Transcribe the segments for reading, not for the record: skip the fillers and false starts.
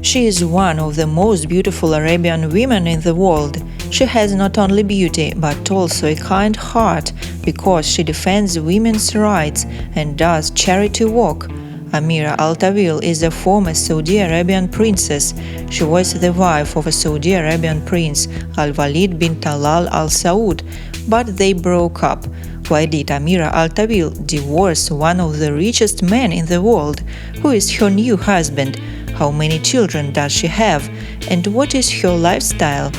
She is one of the most beautiful Arabian women in the world. She has not only beauty but also a kind heart because she defends women's rights and does charity work. Ameera Al-Taweel is a former Saudi Arabian princess. She was the wife of a Saudi Arabian prince, Al-Waleed bin Talal al-Saud, but they broke up. Why did Ameera Al-Taweel divorce one of the richest men in the world? Who is her new husband? How many children does she have? And what is her lifestyle?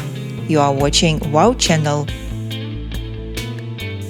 You are watching Wow Channel.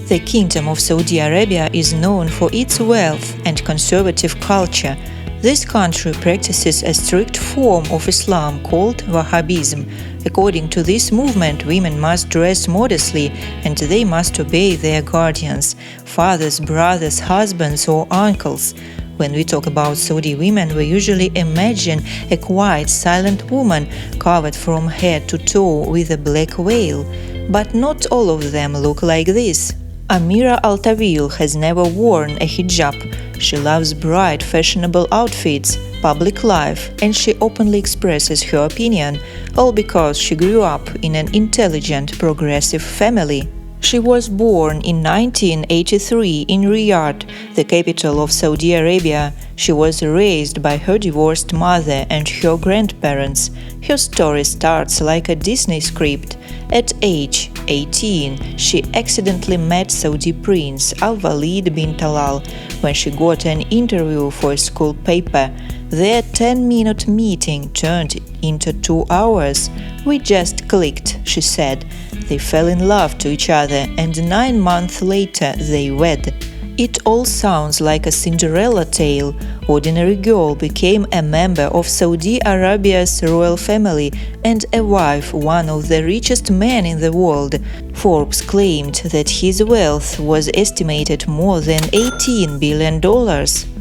The Kingdom of Saudi Arabia is known for its wealth and conservative culture. This country practices a strict form of Islam called Wahhabism. According to this movement, women must dress modestly and they must obey their guardians, fathers, brothers, husbands, or uncles. When we talk about Saudi women, we usually imagine a quiet, silent woman covered from head to toe with a black veil. But not all of them look like this. Ameera Al-Taweel has never worn a hijab. She loves bright, fashionable outfits, public life, and she openly expresses her opinion, all because she grew up in an intelligent, progressive family. She was born in 1983 in Riyadh, the capital of Saudi Arabia. She was raised by her divorced mother and her grandparents. Her story starts like a Disney script. At age 18, she accidentally met Saudi Prince Al-Waleed bin Talal when she got an interview for a school paper. Their 10-minute meeting turned into 2 hours. "We just clicked," she said. They fell in love to each other and 9 months later they wed. It all sounds like a Cinderella tale. Ordinary girl became a member of Saudi Arabia's royal family and a wife of one of the richest men in the world. Forbes claimed that his wealth was estimated more than $18 billion.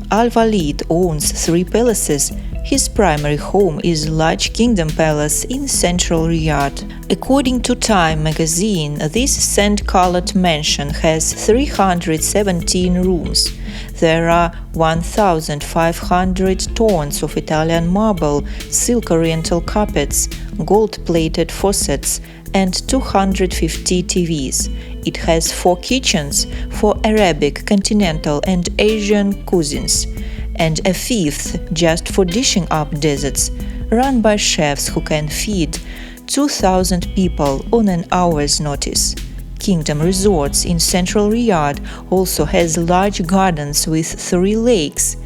Al-Waleed owns 3 palaces. His primary home is Large Kingdom Palace in central Riyadh. According to Time magazine, this sand-colored mansion has 317 rooms. There are 1,500 tons of Italian marble, silk oriental carpets, gold-plated faucets, and 250 TVs. It has 4 kitchens for Arabic, continental, and Asian cuisines, and a 5th just for dishing up desserts, run by chefs who can feed 2,000 people on an hour's notice. Kingdom Resorts in central Riyadh also has large gardens with 3 lakes.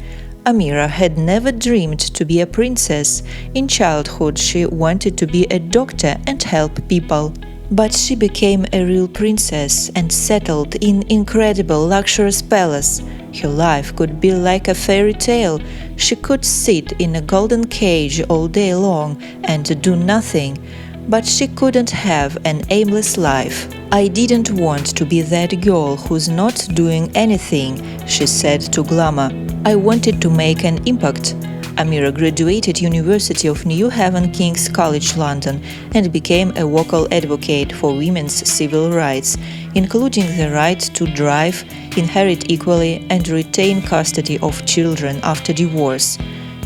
Amira had never dreamed to be a princess. In childhood, she wanted to be a doctor and help people. But she became a real princess and settled in incredible luxurious palace. Her life could be like a fairy tale. She could sit in a golden cage all day long and do nothing. But she couldn't have an aimless life. "I didn't want to be that girl who's not doing anything," she said to Glamour. "I wanted to make an impact." Amira graduated University of New Haven King's College London and became a vocal advocate for women's civil rights, including the right to drive, inherit equally, and retain custody of children after divorce.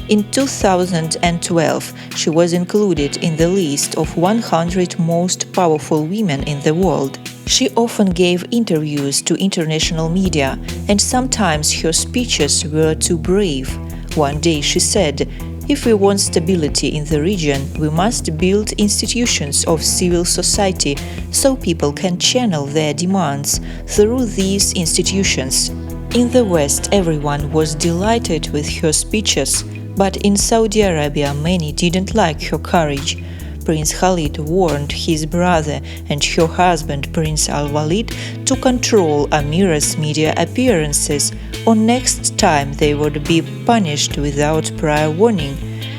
In 2012, she was included in the list of 100 most powerful women in the world. She often gave interviews to international media, and sometimes her speeches were too brave. One day she said, "If we want stability in the region, we must build institutions of civil society so people can channel their demands through these institutions." In the West, everyone was delighted with her speeches, but in Saudi Arabia many didn't like her courage. Prince Khalid warned his brother and her husband Prince Al-Waleed to control Amira's media appearances, or next time they would be punished without prior warning.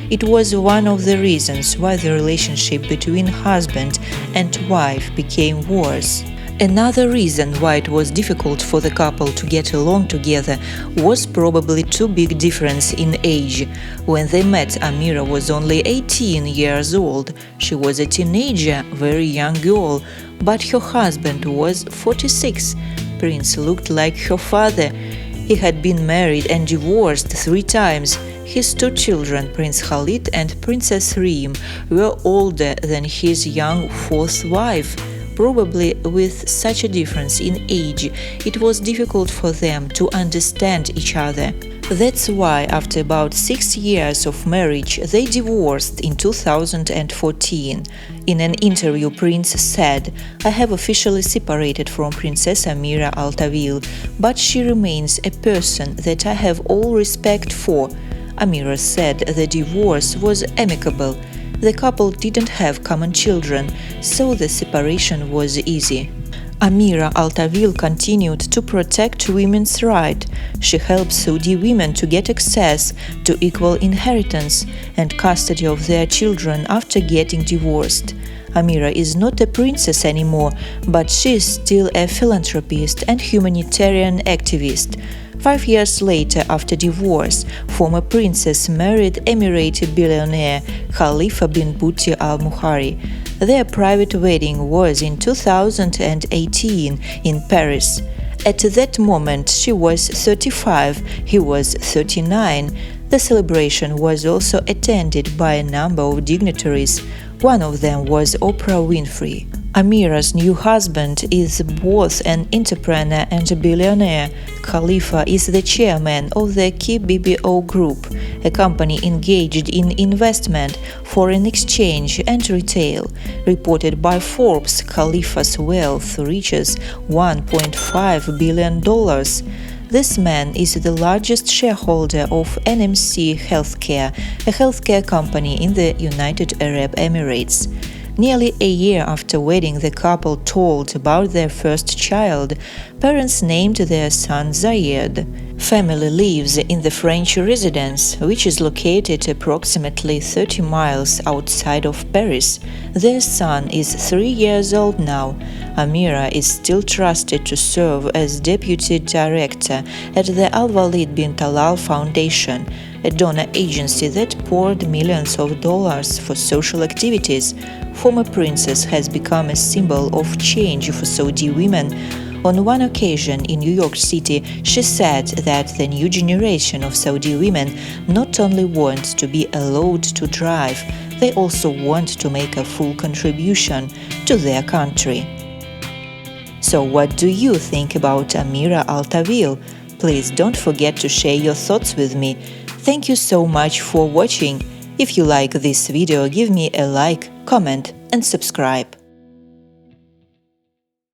It was one of the reasons why the relationship between husband and wife became worse. Another reason why it was difficult for the couple to get along together was probably too big difference in age. When they met, Amira was only 18 years old. She was a teenager, very young girl, but her husband was 46. Prince looked like her father. He had been married and divorced 3 times. His 2 children, Prince Khalid and Princess Reem, were older than his young 4th wife. Probably with such a difference in age, it was difficult for them to understand each other. That's why, after about 6 years of marriage, they divorced in 2014. In an interview, Prince said, "I have officially separated from Princess Ameera Al-Taweel, but she remains a person that I have all respect for." Amira said the divorce was amicable. The couple didn't have common children, so the separation was easy. Ameera Al-Taweel continued to protect women's rights. She helps Saudi women to get access to equal inheritance and custody of their children after getting divorced. Amira is not a princess anymore, but she is still a philanthropist and humanitarian activist. 5 years later, after divorce, former princess married Emirati billionaire Khalifa bin Buti Al Muhari. Their private wedding was in 2018 in Paris. At that moment, she was 35, he was 39. The celebration was also attended by a number of dignitaries. One of them was Oprah Winfrey. Amira's new husband is both an entrepreneur and a billionaire. Khalifa is the chairman of the KBBO Group, a company engaged in investment, foreign exchange and retail. Reported by Forbes, Khalifa's wealth reaches $1.5 billion. This man is the largest shareholder of NMC Healthcare, a healthcare company in the United Arab Emirates. Nearly a year after wedding, the couple told about their first child. Parents named their son Zayed. Family lives in the French residence, which is located approximately 30 miles outside of Paris. Their son is 3 years old now. Amira is still trusted to serve as deputy director at the Al-Waleed bin Talal Foundation, a donor agency that poured millions of dollars for social activities. Former princess has become a symbol of change for Saudi women. On one occasion in New York City, she said that the new generation of Saudi women not only want to be allowed to drive, they also want to make a full contribution to their country. So what do you think about Ameera Al-Taweel? Please don't forget to share your thoughts with me. Thank you so much for watching. If you like this video, give me a like, comment and subscribe.